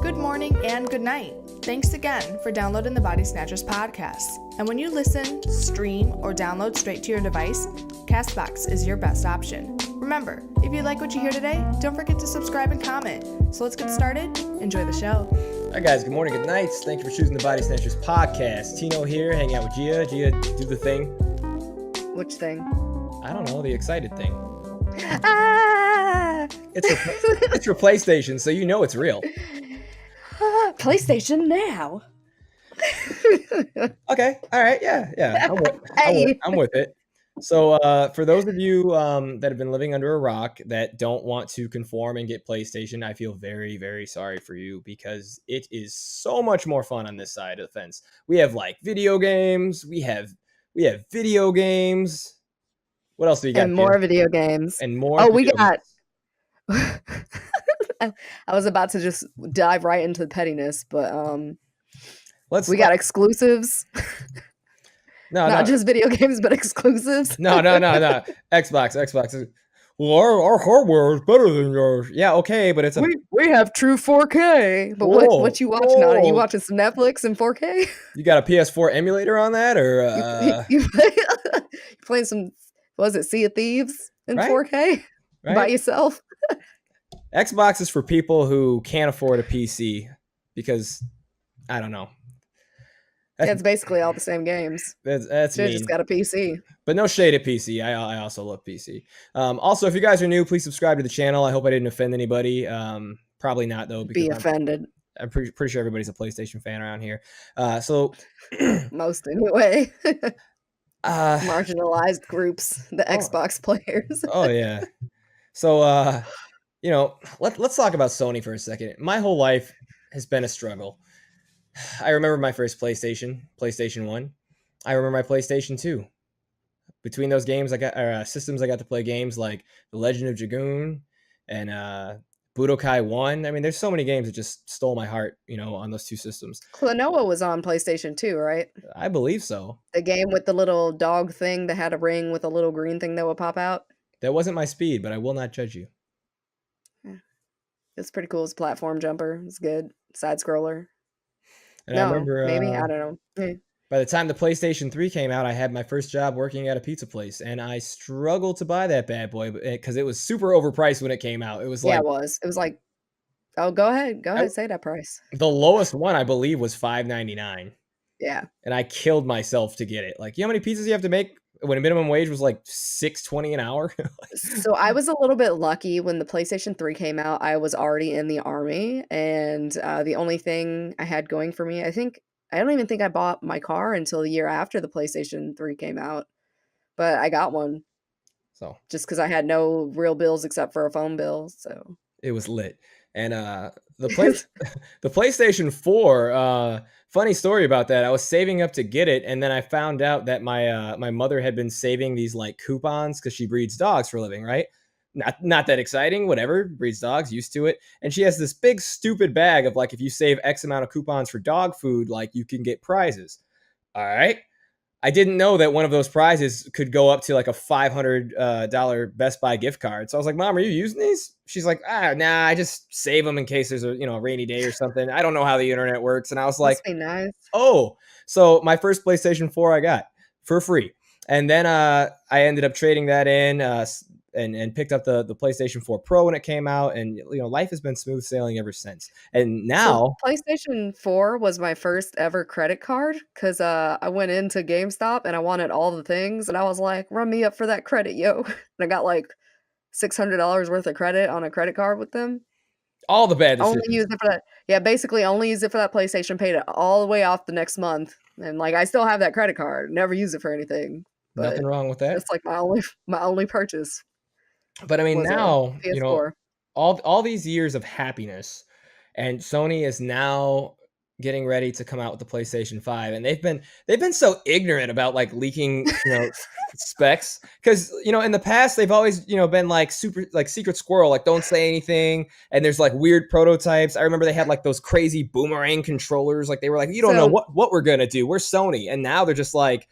Good morning and good night. Thanks again for downloading the Body Snatchers podcast. And when you listen, stream, or download straight to your device, Castbox is your best option. Remember, if you like what you hear today, don't forget to subscribe and comment. So let's get started. Enjoy the show. All right, guys. Good morning, good nights. Thank you for choosing the Body Snatchers podcast. Tino here, hanging out with Gia. Gia, do the thing. Which thing? I don't know, the excited thing. Ah! It's for PlayStation, so you know it's real. PlayStation now. Okay. All right. Yeah. I'm with it. So for those of you that have been living under a rock that don't want to conform and get PlayStation, I feel very, very sorry for you because it is so much more fun on this side of the fence. We have like video games. We have video games. What else do you got? And more video games. And more. Oh, we got. I was about to just dive right into the pettiness, but we got exclusives. Not just video games, but exclusives. No. Xbox. Well, our hardware is better than yours. Yeah, okay, but it's we have true 4K. But what you watching on it? You watching some Netflix in 4K? You got a PS4 emulator on that, or you playing some? What was it, Sea of Thieves in 4K by yourself? Xbox is for people who can't afford a PC because I don't know. It's basically all the same games. That's mean. Just got a PC. But no shade at PC. I also love PC. Also, if you guys are new, please subscribe to the channel. I hope I didn't offend anybody. Probably not though. Be offended. I'm pretty sure everybody's a PlayStation fan around here. So most anyway. Marginalized groups, the Xbox players. Oh yeah. So let's talk about Sony for a second. My whole life has been a struggle. I remember my first PlayStation 1. I remember my PlayStation 2. Between those games, systems, I got to play games like The Legend of Dragoon and Budokai 1. I mean, there's so many games that just stole my heart, on those two systems. Klonoa was on PlayStation 2, right? I believe so. The game with the little dog thing that had a ring with a little green thing that would pop out. That wasn't my speed, but I will not judge you. Yeah. It's pretty cool. It's a platform jumper. It's good. Side scroller. And I remember, maybe, I don't know. Yeah. By the time the PlayStation 3 came out, I had my first job working at a pizza place, and I struggled to buy that bad boy because it was super overpriced when it came out. It was like, yeah, it was. It was like, oh, go ahead, say that price. The lowest one I believe was $5.99. Yeah, and I killed myself to get it. Like, you know how many pizzas you have to make when a minimum wage was like $6.20 an hour? So I was a little bit lucky when the PlayStation 3 came out. I was already in the Army, and the only thing I had going for me, I don't even think I bought my car until the year after the PlayStation 3 came out, but I got one. So just because I had no real bills except for a phone bill, so it was lit. And the PlayStation 4. Funny story about that. I was saving up to get it, and then I found out that my mother had been saving these like coupons because she breeds dogs for a living, right? Not that exciting, whatever. Breeds dogs, used to it. And she has this big stupid bag of like, if you save X amount of coupons for dog food, like you can get prizes. All right. I didn't know that one of those prizes could go up to like a $500 Best Buy gift card. So I was like, Mom, are you using these? She's like, nah, I just save them in case there's a rainy day or something. I don't know how the internet works. And I was like, must be nice. Oh, so my first PlayStation 4 I got for free. And then I ended up trading that in and picked up the PlayStation 4 Pro when it came out. And, life has been smooth sailing ever since. And now PlayStation 4 was my first ever credit card because I went into GameStop and I wanted all the things. And I was like, run me up for that credit, yo. And I got like $600 worth of credit on a credit card with them. All the bad decisions. Only used it for that. Yeah, basically only used it for that PlayStation, paid it all the way off the next month. And like, I still have that credit card. Never use it for anything. Nothing wrong with that. It's like my only purchase. But I mean, now, all these years of happiness, and Sony is now getting ready to come out with the PlayStation 5, and they've been so ignorant about like leaking, specs, because in the past they've always been like super like secret squirrel, like don't say anything, and there's like weird prototypes. I remember they had like those crazy boomerang controllers, like they were like, you don't know what we're gonna do, we're Sony, and now they're just like,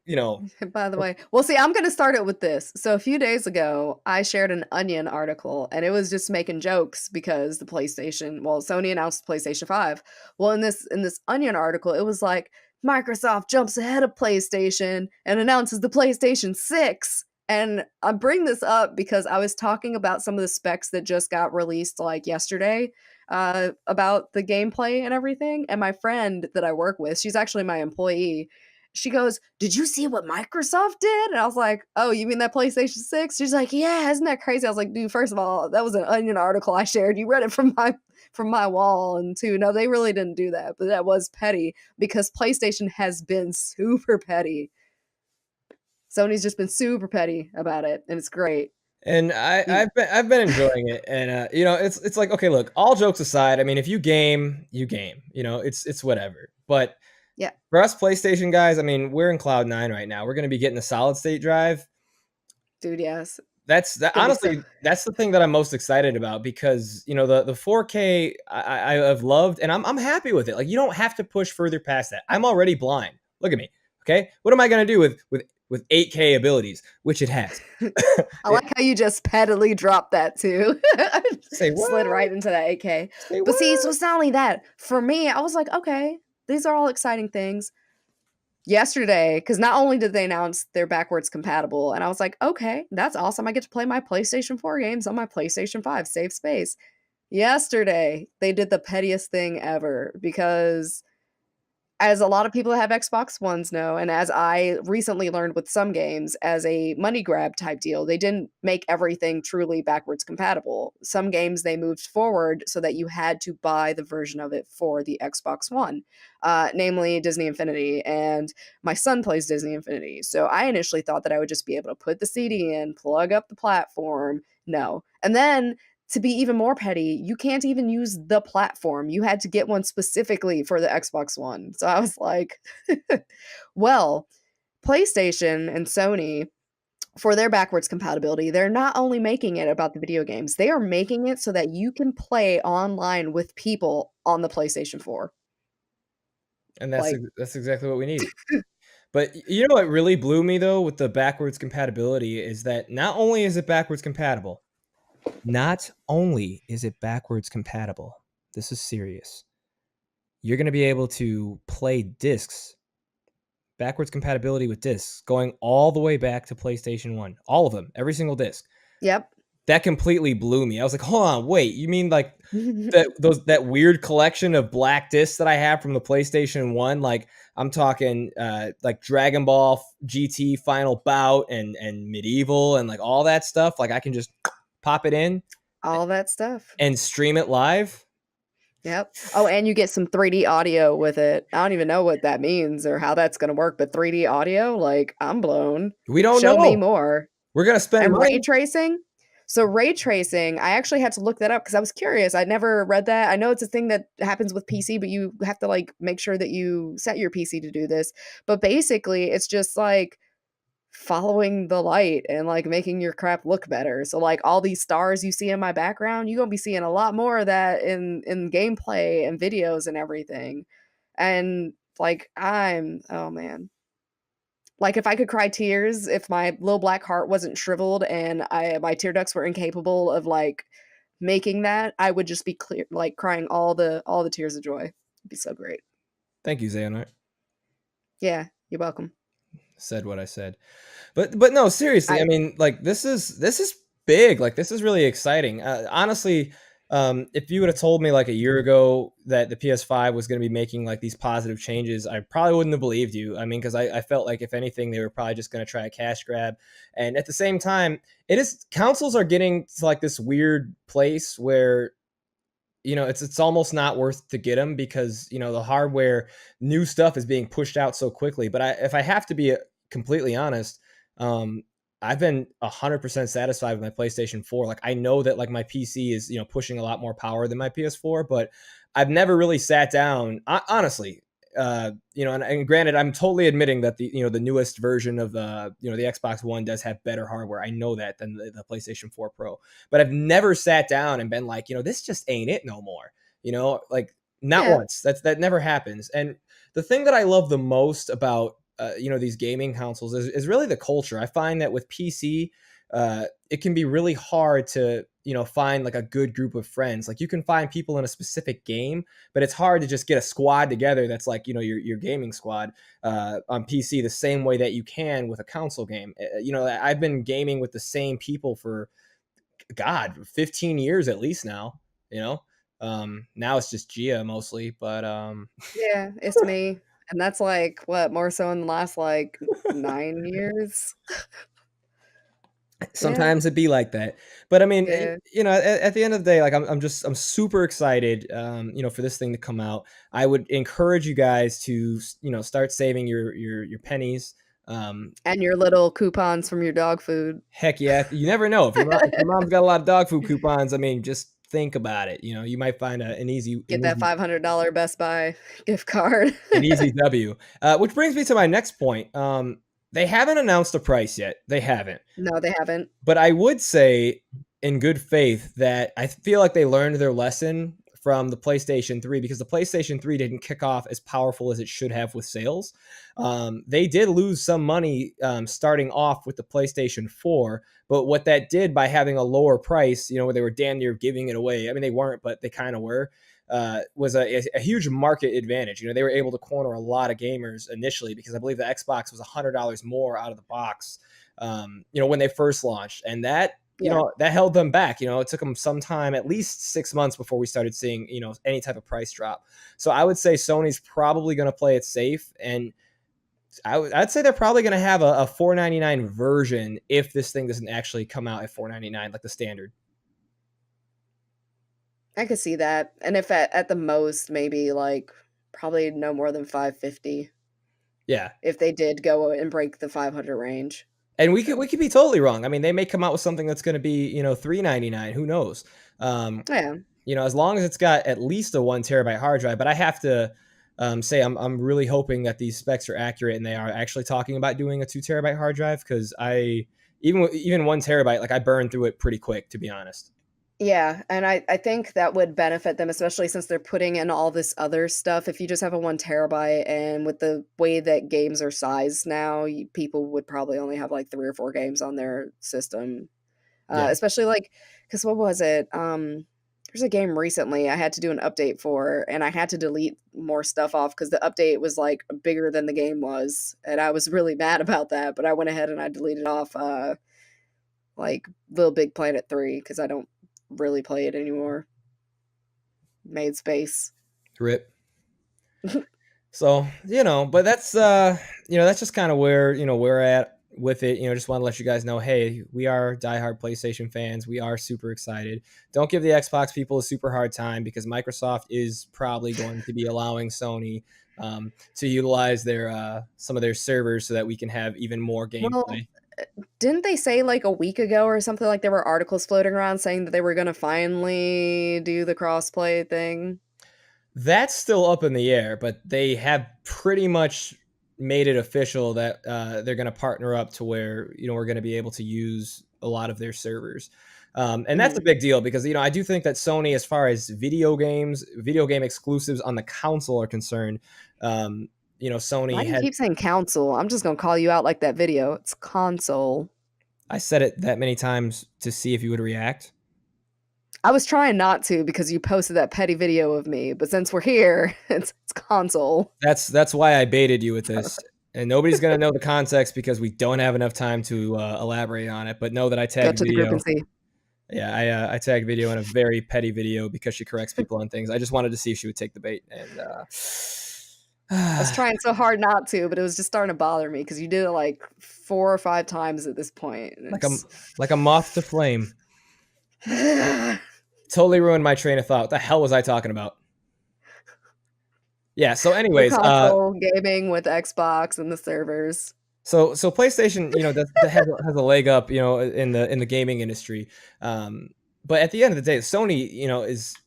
you know. By the way, well, see, I'm going to start it with this. So a few days ago, I shared an Onion article, and it was just making jokes because Sony announced PlayStation 5. Well, in this Onion article, it was like Microsoft jumps ahead of PlayStation and announces the PlayStation 6. And I bring this up because I was talking about some of the specs that just got released like yesterday, about the gameplay and everything. And my friend that I work with, she's actually my employee, she goes, "Did you see what Microsoft did?" And I was like, "Oh, you mean that PlayStation 6?" She's like, "Yeah, isn't that crazy?" I was like, "Dude, first of all, that was an Onion article I shared. You read it from my wall." And two, no, they really didn't do that, but that was petty because PlayStation has been super petty. Sony's just been super petty about it, and it's great. And You- I've been enjoying it, and you know, it's like, okay, look, all jokes aside, I mean, if you game, you game, you know, it's whatever. But yeah, for us PlayStation guys, I mean, we're in Cloud 9 right now. We're going to be getting a solid state drive. dude, yes. That's It's that gonna be so. honestly, that's the thing that I'm most excited about because, you know, the 4K I have loved, and I'm happy with it. Like, you don't have to push further past that. I'm already blind. Look at me. Okay? What am I going to do with 8K abilities, which it has? I like how you just pettily dropped that too. Say Slid what? right into that 8K. Say But see, so what? it's not only that. For me, I was like, okay, these are all exciting things. Yesterday, because not only did they announce they're backwards compatible, and I was like, okay, that's awesome. I get to play my PlayStation 4 games on my PlayStation 5, save space. Yesterday, they did the pettiest thing ever because, as a lot of people that have Xbox Ones know, and as I recently learned with some games, as a money grab type deal, they didn't make everything truly backwards compatible. Some games they moved forward so that you had to buy the version of it for the Xbox One, namely Disney Infinity. And my son plays Disney Infinity. So I initially thought that I would just be able to put the CD in, plug up the platform. No. And then to be even more petty, you can't even use the platform. You had to get one specifically for the Xbox One. So I was like, well, PlayStation and Sony, for their backwards compatibility, they're not only making it about the video games, they are making it so that you can play online with people on the PlayStation 4. And Like, that's exactly what we need. But you know what really blew me though with the backwards compatibility is that not only is it backwards compatible, this is serious. You're going to be able to play discs, backwards compatibility with discs, going all the way back to PlayStation 1. All of them, every single disc. yep. That completely blew me. I was like, hold on, wait, you mean like that weird collection of black discs that I have from the PlayStation 1? Like, I'm talking like Dragon Ball GT Final Bout and Medieval and like all that stuff. Like, I can just pop it in All that stuff. and stream it live. Yep. Oh, and you get some 3D audio with it. I don't even know what that means or how that's going to work, but 3D audio, like, I'm blown. We don't Show me know. more. We're gonna spend And ray money. tracing. So ray tracing, I actually had to look that up because I was curious. I'd never read that. I know it's a thing that happens with PC, but you have to like make sure that you set your PC to do this. But basically, it's just like following the light and like making your crap look better. So like all these stars you see in my background, you're gonna be seeing a lot more of that in gameplay and videos and everything. And like oh man. Like if I could cry tears, if my little black heart wasn't shriveled and my tear ducts were incapable of like making that, I would just be clear like crying all the tears of joy. It'd be so great. Thank you, Xehanort. Yeah, you're welcome. Said what I said. But no, seriously, I I mean, like this is big. Like this is really exciting. Honestly, if you would have told me like a year ago that the PS5 was going to be making like these positive changes, I probably wouldn't have believed you. I mean, because I felt like if anything, they were probably just going to try a cash grab. And at the same time, consoles are getting to like this weird place where, you know, it's almost not worth to get them because, you know, the hardware, new stuff is being pushed out so quickly. But if I have to be completely honest, um, I've been 100% satisfied with my PlayStation 4. Like I know that like my PC is, you know, pushing a lot more power than my PS4, but I've never really sat down, honestly. You know, and granted, I'm totally admitting that the newest version of the Xbox One does have better hardware. I know that than the PlayStation 4 Pro, but I've never sat down and been like, you know, this just ain't it no more. You know, like not yeah. once. That never happens. And the thing that I love the most about these gaming consoles is really the culture. I find that with PC, it can be really hard to find like a good group of friends. Like you can find people in a specific game, but it's hard to just get a squad together that's like your gaming squad on PC the same way that you can with a console game. I've been gaming with the same people for 15 years at least now. Now it's just Gia mostly, but Yeah, it's me, and that's, like, what, more so in the last, like, 9 years? Yeah, sometimes it'd be like that. But I mean, yeah, at the end of the day, like I'm super excited, for this thing to come out. I would encourage you guys to, start saving your pennies. and your little coupons from your dog food. Heck yeah, you never know if your mom's got a lot of dog food coupons. I mean, just think about it. You might find an easy Get that $500 Best Buy gift card. an easy W. Which brings me to my next point. They haven't announced a price yet. They haven't. No, they haven't. But I would say, in good faith, that I feel like they learned their lesson from the PlayStation 3 because the PlayStation 3 didn't kick off as powerful as it should have with sales. They did lose some money starting off with the PlayStation 4, but what that did by having a lower price, where they were damn near giving it away. I mean, they weren't, but they kind of were. Was a huge market advantage. They were able to corner a lot of gamers initially because I believe the Xbox was $100 more out of the box, when they first launched, and that that held them back. It took them some time, at least 6 months, before we started seeing any type of price drop. So I would say Sony's probably going to play it safe, and I'd say they're probably going to have a $499 version if this thing doesn't actually come out at $499 like the standard. I could see that, and if at the most, maybe, like, probably no more than 550 Yeah. if they did go and break the 500 range. And we could be totally wrong. I mean, they may come out with something that's going to be, $399. Who knows? Yeah. As long as it's got at least a 1 terabyte hard drive. But I have to say I'm really hoping that these specs are accurate and they are actually talking about doing a 2 terabyte hard drive, because even 1 terabyte, like I burn through it pretty quick, to be honest. Yeah, and I think that would benefit them, especially since they're putting in all this other stuff. If you just have a 1 terabyte, and with the way that games are sized now, people would probably only have like 3 or 4 games on their system. Yeah. Especially like, because what was it? There's a game recently I had to do an update for, and I had to delete more stuff off because the update was like bigger than the game was, and I was really mad about that. But I went ahead and I deleted off like Little Big Planet 3 because I don't really play it anymore. Made space. Rip. So, but that's that's just kind of where, we're at with it. Just want to let you guys know, hey, we are diehard PlayStation fans. We are super excited. Don't give the Xbox people a super hard time, because Microsoft is probably going to be allowing Sony to utilize their some of their servers so that we can have even more gameplay. Well, didn't they say like a week ago or something, like there were articles floating around saying that they were going to finally do the crossplay thing? That's still up in the air, but they have pretty much made it official that they're going to partner up to where, we're going to be able to use a lot of their servers. And that's a big deal because, I do think that Sony, as far as video game exclusives on the console are concerned, Sony Why do you keep saying console? I'm just going to call you out like that video. It's console. I said it that many times to see if you would react. I was trying not to because you posted that petty video of me, but since we're here, it's console. That's why I baited you with this. And nobody's going to know the context because we don't have enough time to elaborate on it, but know that I tagged Go to video. the group and see. Yeah, I tagged video in a very petty video because she corrects people on things. I just wanted to see if she would take the bait, and I was trying so hard not to, but it was just starting to bother me because you did it like 4 or 5 times at this point. Like a moth to flame. Totally ruined my train of thought. What the hell was I talking about? Yeah. So, anyways, console gaming with Xbox and the servers. So PlayStation, that has a leg up, in the gaming industry. But at the end of the day, Sony,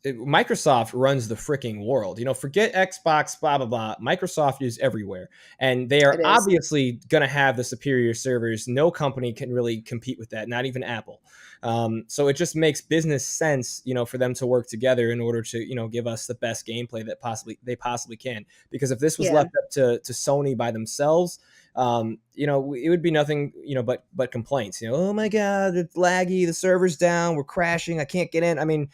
Microsoft runs the freaking world. Forget Xbox, blah, blah, blah. Microsoft is everywhere. And they are obviously going to have the superior servers. No company can really compete with that, not even Apple. So it just makes business sense, for them to work together in order to, give us the best gameplay that they possibly can. Because if this was Yeah. left up to Sony by themselves, it would be nothing, but complaints. Oh my God, it's laggy, the server's down, we're crashing, I can't get in. I mean,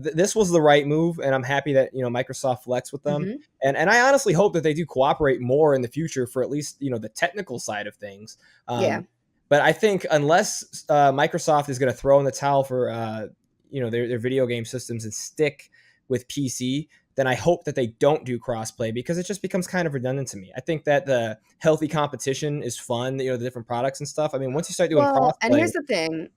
this was the right move, and I'm happy that Microsoft flexed with them. Mhm. And I honestly hope that they do cooperate more in the future for at least the technical side of things. Yeah. But I think unless Microsoft is going to throw in the towel for their video game systems and stick with PC, then I hope that they don't do crossplay, because it just becomes kind of redundant to me. I think that the healthy competition is fun, the different products and stuff. I mean, once you start doing Well, and crossplay, here's the thing.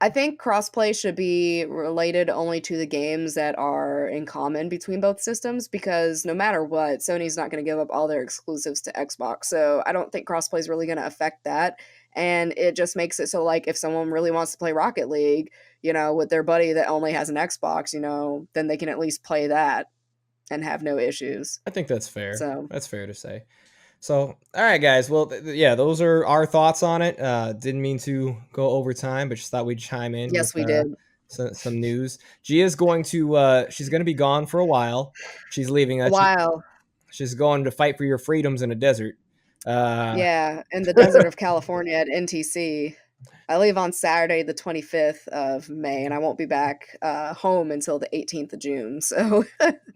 I think crossplay should be related only to the games that are in common between both systems, because no matter what, Sony's not going to give up all their exclusives to Xbox. So I don't think crossplay is really going to affect that. And it just makes it so, like, if someone really wants to play Rocket League, with their buddy that only has an Xbox, then they can at least play that and have no issues. I think that's fair. So That's fair to say. So, all right, guys. Well, yeah, those are our thoughts on it. Didn't mean to go over time, but just thought we'd chime in. yes, with, we did. some news. Gia's going to she's going to be gone for a while. She's leaving us. Wow. She's going to fight for your freedoms in a desert. Yeah, in the desert of California at NTC. I leave on Saturday, the 25th of May, and I won't be back home until the 18th of June. So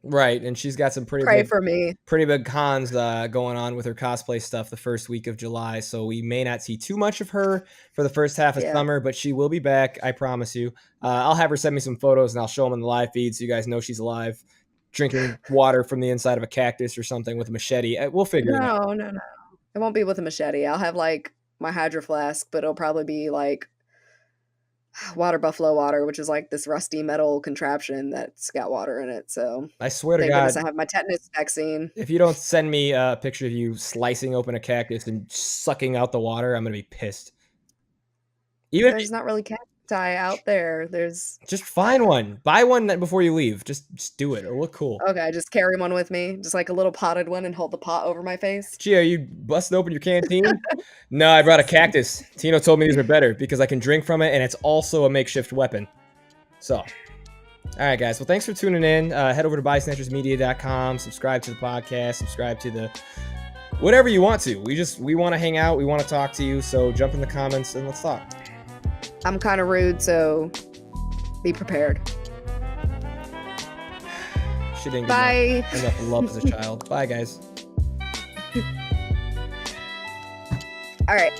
Right, and she's got some pray for me. pretty big cons going on with her cosplay stuff the first week of July. So we may not see too much of her for the first half of Yeah. summer, but she will be back. I promise you. I'll have her send me some photos, and I'll show them in the live feed so you guys know she's alive, drinking water from the inside of a cactus or something with a machete. We'll figure it out. No. It won't be with a machete. I'll have like my hydro flask, but it'll probably be like water buffalo water, which is like this rusty metal contraption that's got water in it. So I swear to thank God, goodness I have my tetanus vaccine. if you don't send me a picture of you slicing open a cactus and sucking out the water, I'm gonna be pissed. Even if There's not really cacti out there. There's just find one, buy one before you leave. Just do it. It'll look cool. okay, just carry one with me, just like a little potted one, and hold the pot over my face. Gee, are you busting open your canteen? No, I brought a cactus. Tino told me these are better because I can drink from it, and it's also a makeshift weapon. So, all right, guys. Well, thanks for tuning in. Head over to bysnatchersmedia.com. Subscribe to the podcast. Subscribe to the whatever you want to. We want to hang out. We want to talk to you. So jump in the comments and let's talk. I'm kind of rude, so be prepared. She didn't Bye. get enough love as a child. Bye, guys. All right.